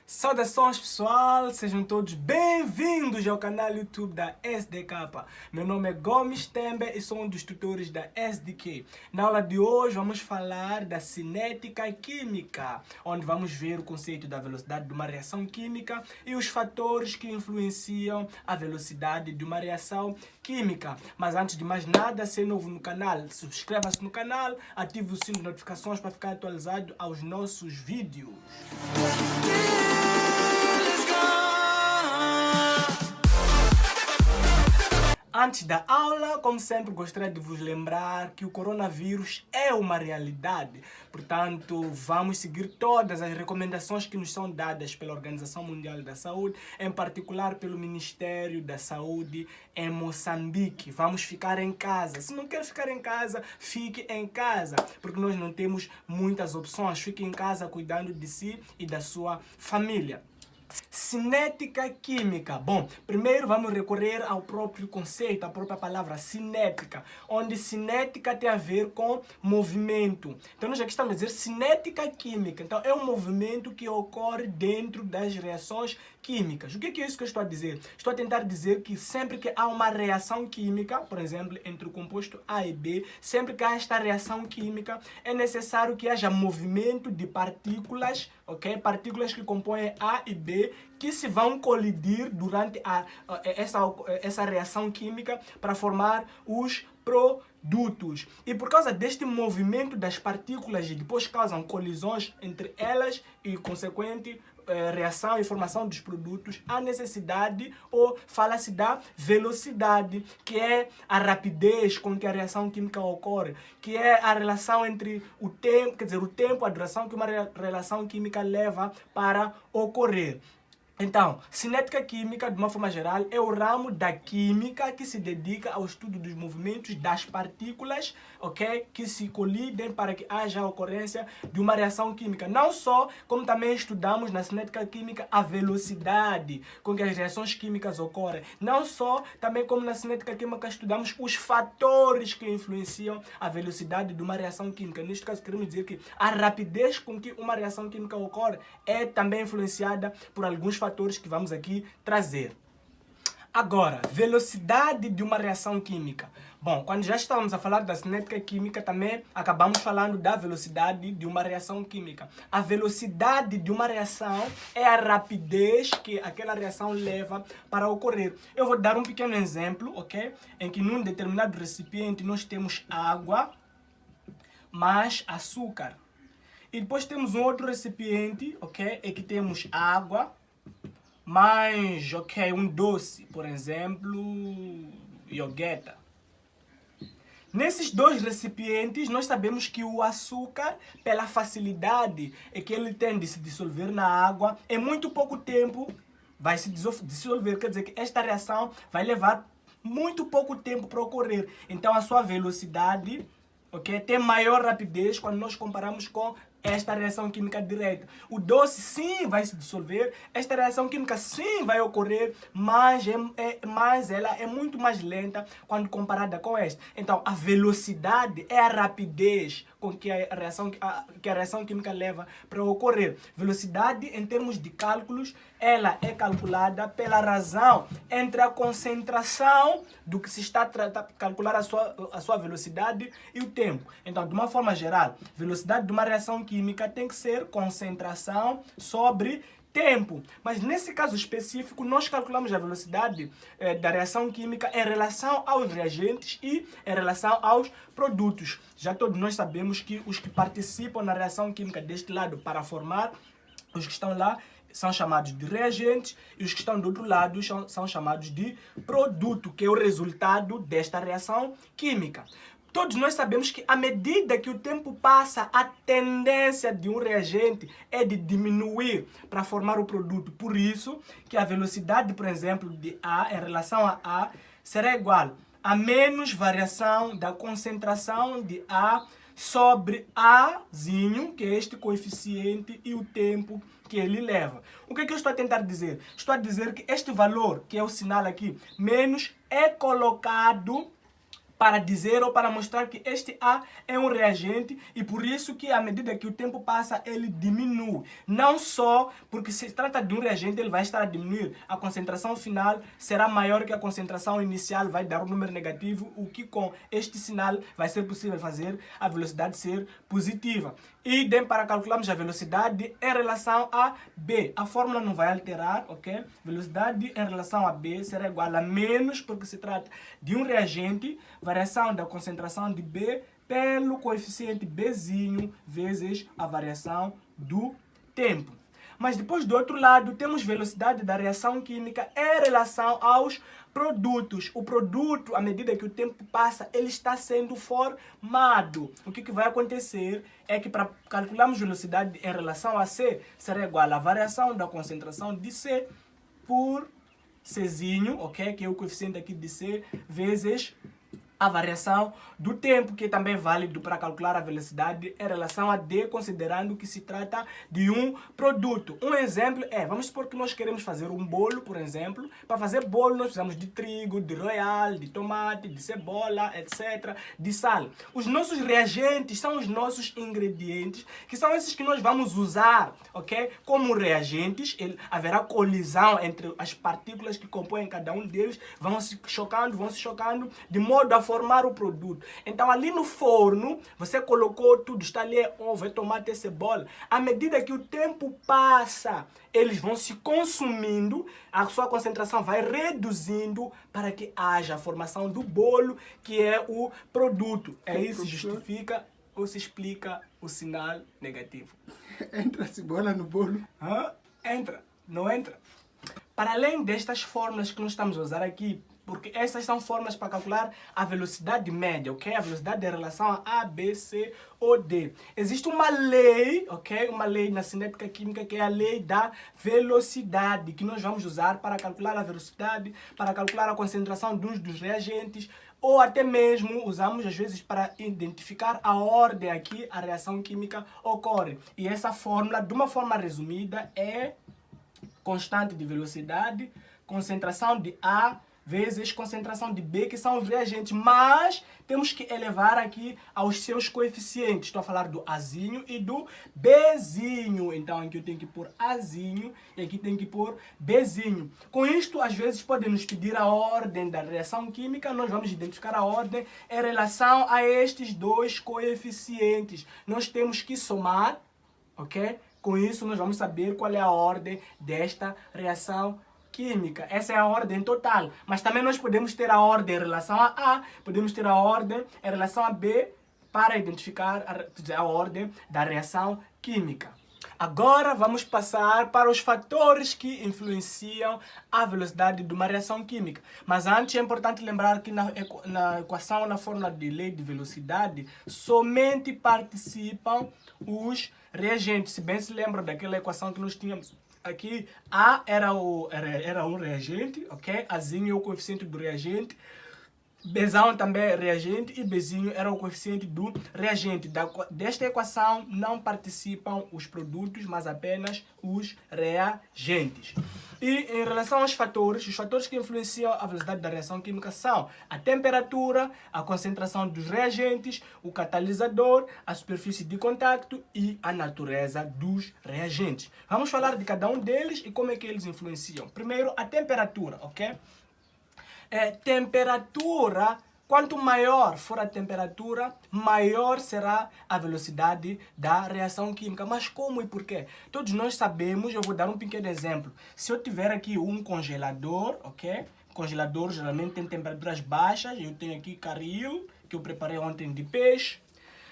Saudações pessoal, sejam todos bem-vindos ao canal YouTube da SDK. Meu nome é Gomes Tembe e sou um dos tutores da SDK. Na aula de hoje vamos falar da cinética química, onde vamos ver o conceito da velocidade de uma reação química e os fatores que influenciam a velocidade de uma reação química. Mas antes de mais nada, se é novo no canal, subscreva-se no canal, ative o sino de notificações para ficar atualizado aos nossos vídeos. Antes da aula, como sempre, gostaria de vos lembrar que o coronavírus é uma realidade. Portanto, vamos seguir todas as recomendações que nos são dadas pela Organização Mundial da Saúde, em particular pelo Ministério da Saúde em Moçambique. Vamos ficar em casa. Se não quer ficar em casa, fique em casa, porque nós não temos muitas opções. Fique em casa cuidando de si e da sua família. Cinética química. Bom, primeiro vamos recorrer ao próprio conceito, à própria palavra cinética, onde cinética tem a ver com movimento. Então nós aqui estamos a dizer cinética química. Então é um movimento que ocorre dentro das reações químicas. O que é isso que eu estou a dizer? Estou a tentar dizer que sempre que há uma reação química, por exemplo, entre o composto A e B, sempre que há esta reação química, é necessário que haja movimento de partículas, ok? Partículas que compõem A e B, que se vão colidir durante essa reação química para formar os produtos. E por causa deste movimento das partículas e depois causam colisões entre elas e consequente reação e formação dos produtos, há necessidade ou fala-se da velocidade, que é a rapidez com que a reação química ocorre, que é a relação entre o tempo, quer dizer, o tempo, a duração que uma relação química leva para ocorrer. Então, cinética química, de uma forma geral, é o ramo da química que se dedica ao estudo dos movimentos das partículas, ok? Que se colidem para que haja a ocorrência de uma reação química. Não só, como também estudamos na cinética química a velocidade com que as reações químicas ocorrem. Não só, também como na cinética química estudamos os fatores que influenciam a velocidade de uma reação química. Neste caso, queremos dizer que a rapidez com que uma reação química ocorre é também influenciada por alguns fatores que vamos aqui trazer. Agora, velocidade de uma reação química. Bom, quando já estávamos a falar da cinética química, também acabamos falando da velocidade de uma reação química. A velocidade de uma reação é a rapidez que aquela reação leva para ocorrer. Eu vou dar um pequeno exemplo, ok? Em que num determinado recipiente nós temos água mais açúcar. E depois temos um outro recipiente, ok? Em que temos água mais, ok, um doce, por exemplo, iogurte. Nesses dois recipientes, nós sabemos que o açúcar, pela facilidade que ele tem de se dissolver na água, em muito pouco tempo vai se dissolver. Quer dizer que esta reação vai levar muito pouco tempo para ocorrer. Então, a sua velocidade, ok, tem maior rapidez quando nós comparamos com esta reação química direta. O doce sim vai se dissolver, esta reação química sim vai ocorrer, mas ela é muito mais lenta quando comparada com esta. Então, a velocidade é a rapidez com que a reação química leva para ocorrer. Velocidade, em termos de cálculos, ela é calculada pela razão entre a concentração do que se está a calcular a sua velocidade e o tempo. Então, de uma forma geral, velocidade de uma reação química tem que ser concentração sobre tempo. Mas nesse caso específico, nós calculamos a velocidade da reação química em relação aos reagentes e em relação aos produtos. Já todos nós sabemos que os que participam na reação química deste lado para formar, os que estão lá, são chamados de reagentes e os que estão do outro lado são chamados de produto, que é o resultado desta reação química. Todos nós sabemos que à medida que o tempo passa, a tendência de um reagente é de diminuir para formar o produto. Por isso que a velocidade, por exemplo, de A em relação a A será igual a menos variação da concentração de A sobre Azinho, que é este coeficiente, e o tempo que ele leva. O que eu estou a tentar dizer? Estou a dizer que este valor, que é o sinal aqui, menos, é colocado para dizer ou para mostrar que este A é um reagente e por isso que à medida que o tempo passa ele diminui. Não só porque se trata de um reagente ele vai estar a diminuir. A concentração final será maior que a concentração inicial, vai dar um número negativo, o que com este sinal vai ser possível fazer a velocidade ser positiva. Idem para calcularmos a velocidade em relação a B. A fórmula não vai alterar, ok? Velocidade em relação a B será igual a menos, porque se trata de um reagente, variação da concentração de B pelo coeficiente Bzinho vezes a variação do tempo. Mas depois do outro lado temos velocidade da reação química em relação aos produtos. O produto, à medida que o tempo passa, ele está sendo formado. O que vai acontecer é que para calcularmos velocidade em relação a C, será igual à variação da concentração de C por Czinho, ok? Que é o coeficiente aqui de C, vezes a variação do tempo, que também é válido para calcular a velocidade em relação a D, considerando que se trata de um produto. Um exemplo é, vamos supor que nós queremos fazer um bolo, por exemplo. Para fazer bolo nós precisamos de trigo, de royal, de tomate, de cebola, etc., de sal. Os nossos reagentes são os nossos ingredientes, que são esses que nós vamos usar, ok? Como reagentes, haverá colisão entre as partículas que compõem cada um deles, vão se chocando, de modo a formar o produto. Então ali no forno, você colocou tudo, está ali ovo, tomate e cebola. À medida que o tempo passa, eles vão se consumindo, a sua concentração vai reduzindo para que haja a formação do bolo, que é o produto. Aí se justifica ou se explica o sinal negativo. Entra a cebola no bolo? Entra, não entra. Para além destas fórmulas que nós estamos a usar aqui, porque essas são fórmulas para calcular a velocidade média, ok? A velocidade em relação a B, C ou D. Existe uma lei, ok? Uma lei na cinética química que é a lei da velocidade, que nós vamos usar para calcular a velocidade, para calcular a concentração dos reagentes, ou até mesmo usamos às vezes para identificar a ordem a que a reação química ocorre. E essa fórmula, de uma forma resumida, é constante de velocidade, concentração de A vezes concentração de B, que são os reagentes, mas temos que elevar aqui aos seus coeficientes. Estou a falar do Azinho e do Bzinho. Então aqui eu tenho que pôr Azinho e aqui tenho que pôr Bzinho. Com isto, às vezes podem nos pedir a ordem da reação química, nós vamos identificar a ordem em relação a estes dois coeficientes. Nós temos que somar, ok? Com isso nós vamos saber qual é a ordem desta reação química. Essa é a ordem total. Mas também nós podemos ter a ordem em relação a A, podemos ter a ordem em relação a B para identificar a ordem da reação química. Agora vamos passar para os fatores que influenciam a velocidade de uma reação química. Mas antes é importante lembrar que na equação, na fórmula de lei de velocidade, somente participam os reagentes. Se bem se lembram daquela equação que nós tínhamos aqui, A era um reagente, ok? Azinho é o coeficiente do reagente. Bzão também é reagente e Bzinho era o coeficiente do reagente. Desta equação não participam os produtos, mas apenas os reagentes. E em relação aos fatores, os fatores que influenciam a velocidade da reação química são a temperatura, a concentração dos reagentes, o catalisador, a superfície de contato e a natureza dos reagentes. Vamos falar de cada um deles e como é que eles influenciam. Primeiro, a temperatura, ok? Temperatura, quanto maior for a temperatura, maior será a velocidade da reação química. Mas como e por quê? Todos nós sabemos, eu vou dar um pequeno exemplo. Se eu tiver aqui um congelador, ok? Congelador geralmente tem temperaturas baixas. Eu tenho aqui caril, que eu preparei ontem de peixe.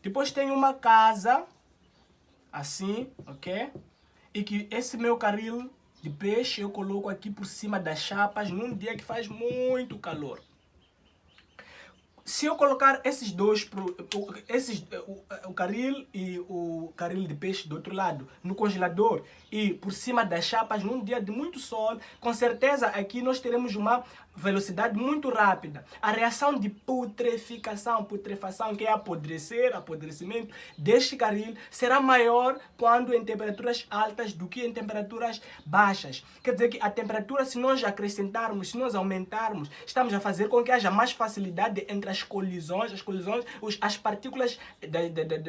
Depois tenho uma casa, assim, ok? E que esse meu caril de peixe eu coloco aqui por cima das chapas num dia que faz muito calor. Se eu colocar esses dois, o caril e o caril de peixe do outro lado, no congelador e por cima das chapas num dia de muito sol, com certeza aqui nós teremos uma velocidade muito rápida. A reação de putrefação, que é apodrecimento deste caril, será maior quando em temperaturas altas do que em temperaturas baixas. Quer dizer que a temperatura, se nós acrescentarmos, se nós aumentarmos, estamos a fazer com que haja mais facilidade entre as as colisões, as partículas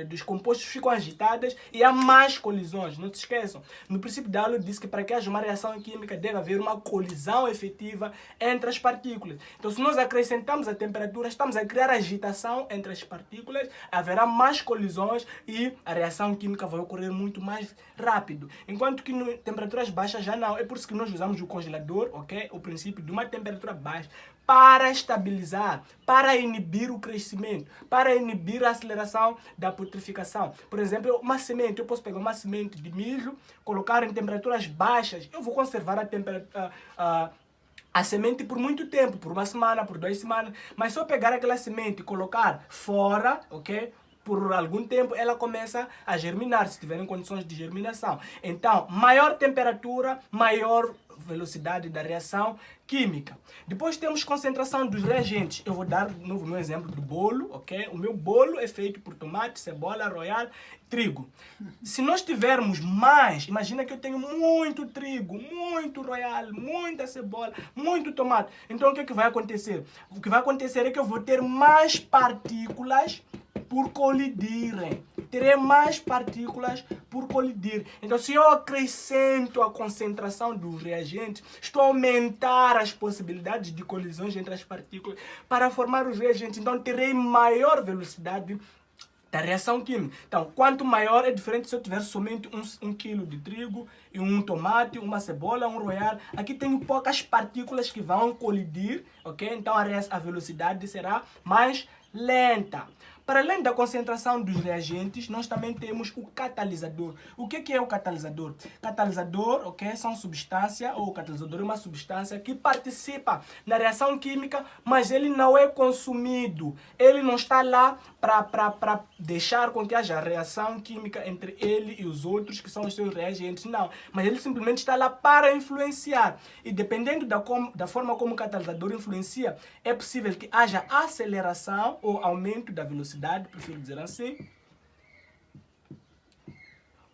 dos compostos ficam agitadas e há mais colisões. Não se esqueçam. No princípio da aula eu disse que para que haja uma reação química deve haver uma colisão efetiva entre as partículas. Então, se nós acrescentamos a temperatura, estamos a criar agitação entre as partículas, haverá mais colisões e a reação química vai ocorrer muito mais rápido. Enquanto que em temperaturas baixas já não. É por isso que nós usamos o congelador, ok? O princípio de uma temperatura baixa para estabilizar, para inibir o crescimento, para inibir a aceleração da putrificação. Por exemplo, uma semente, eu posso pegar uma semente de milho, colocar em temperaturas baixas, eu vou conservar a semente por muito tempo, por uma semana, por 2 semanas. Mas se eu pegar aquela semente e colocar fora, ok? Por algum tempo ela começa a germinar, se tiver em condições de germinação. Então, maior temperatura, maior velocidade da reação química. Depois temos concentração dos reagentes. Eu vou dar de novo o meu exemplo do bolo, ok? O meu bolo é feito por tomate, cebola, royal, trigo. Se nós tivermos mais, imagina que eu tenho muito trigo, muito royal, muita cebola, muito tomate. Então o que vai acontecer? O que vai acontecer é que eu vou ter mais partículas por colidirem. Terei mais partículas por colidir. Então, se eu acrescento a concentração dos reagentes, estou a aumentar as possibilidades de colisões entre as partículas para formar os reagentes. Então, terei maior velocidade da reação química. Então, quanto maior é diferente se eu tiver somente um quilo de trigo e um tomate, uma cebola, um royal. Aqui tenho poucas partículas que vão colidir, ok? Então, a velocidade será mais lenta. Para além da concentração dos reagentes, nós também temos o catalisador. O que é o catalisador? Catalisador, ok, são substância, ou o catalisador é uma substância que participa na reação química, mas ele não é consumido. Ele não está lá para deixar com que haja reação química entre ele e os outros, que são os seus reagentes. Não, mas ele simplesmente está lá para influenciar. E dependendo da forma como o catalisador influencia, é possível que haja aceleração ou aumento da velocidade, prefiro dizer assim,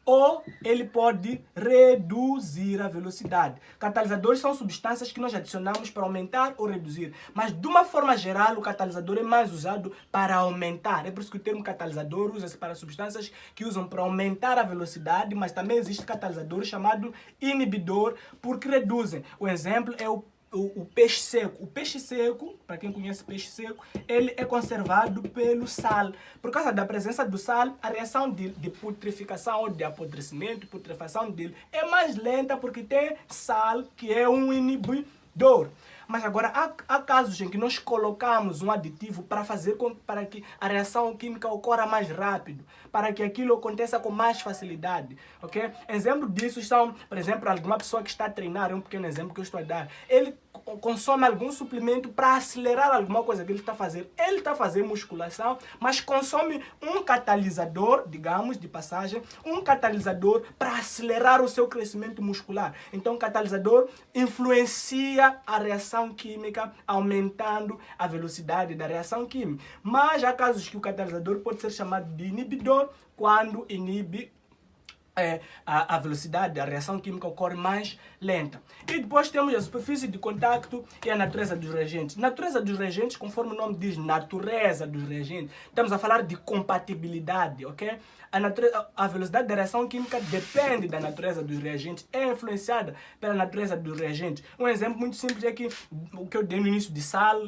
ou ele pode reduzir a velocidade. Catalisadores são substâncias que nós adicionamos para aumentar ou reduzir, mas de uma forma geral o catalisador é mais usado para aumentar. É por isso que o termo catalisador usa-se para substâncias que usam para aumentar a velocidade, mas também existe catalisador chamado inibidor, porque reduzem. O exemplo é o peixe seco. O peixe seco, para quem conhece peixe seco, ele é conservado pelo sal. Por causa da presença do sal, a reação de putrificação ou de apodrecimento, putrefação dele é mais lenta porque tem sal, que é um inibidor. Mas agora, há casos em que nós colocamos um aditivo para que a reação química ocorra mais rápido, para que aquilo aconteça com mais facilidade, ok? Exemplo disso são, por exemplo, alguma pessoa que está a treinar, é um pequeno exemplo que eu estou a dar, ele consome algum suplemento para acelerar alguma coisa que ele está a fazer. Ele está a fazer musculação, mas consome um catalisador, digamos, de passagem, um catalisador para acelerar o seu crescimento muscular. Então, o catalisador influencia a reação química, aumentando a velocidade da reação química. Mas há casos que o catalisador pode ser chamado de inibidor, quando inibe a velocidade da reação química ocorre mais lenta. E depois temos a superfície de contacto e a natureza dos reagentes. Natureza dos reagentes, conforme o nome diz, natureza dos reagentes, estamos a falar de compatibilidade, ok? A velocidade da reação química depende da natureza dos reagentes, é influenciada pela natureza dos reagentes. Um exemplo muito simples é que o que eu dei no início de sal,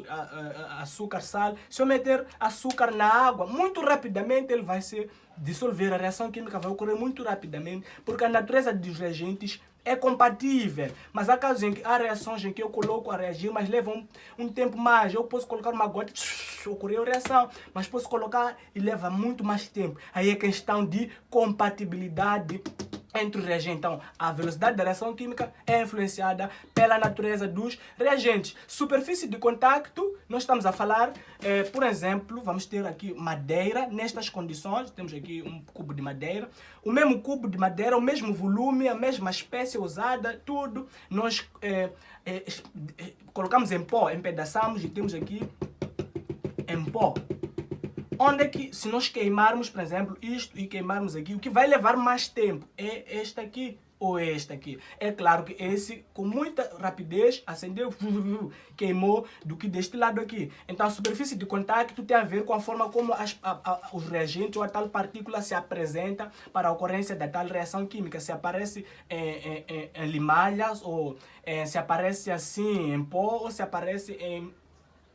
açúcar, sal. Se eu meter açúcar na água, muito rapidamente ele vai se dissolver, a reação química vai ocorrer muito rapidamente, porque a natureza dos reagentes é compatível. Mas há casos em que há reações em que eu coloco a reagir, mas levam um tempo mais. Eu posso colocar uma gota, ocorreu a reação, mas posso colocar e leva muito mais tempo. Aí é questão de compatibilidade entre os reagentes. Então, a velocidade da reação química é influenciada pela natureza dos reagentes. Superfície de contacto, nós estamos a falar, por exemplo, vamos ter aqui madeira, nestas condições, temos aqui um cubo de madeira, o mesmo cubo de madeira, o mesmo volume, a mesma espécie usada, tudo, nós colocamos em pó, empedaçamos e temos aqui em pó. Onde é que, se nós queimarmos, por exemplo, isto e queimarmos aqui, o que vai levar mais tempo é esta aqui, ou este aqui. É claro que esse, com muita rapidez, acendeu, queimou do que deste lado aqui. Então a superfície de contacto tem a ver com a forma como os reagentes ou a tal partícula se apresenta para a ocorrência da tal reação química. Se aparece em limalhas, ou se aparece assim em pó, ou se aparece em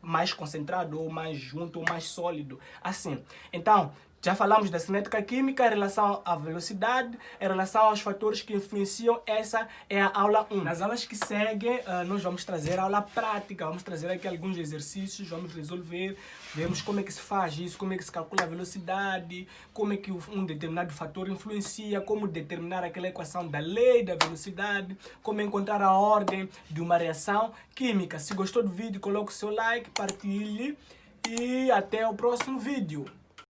mais concentrado, ou mais junto, ou mais sólido. Assim. Então, já falamos da cinética química em relação à velocidade, em relação aos fatores que influenciam. Essa é a aula 1. Nas aulas que seguem, nós vamos trazer a aula prática, vamos trazer aqui alguns exercícios, vamos resolver, vemos como é que se faz isso, como é que se calcula a velocidade, como é que um determinado fator influencia, como determinar aquela equação da lei da velocidade, como encontrar a ordem de uma reação química. Se gostou do vídeo, coloque o seu like, partilhe e até o próximo vídeo.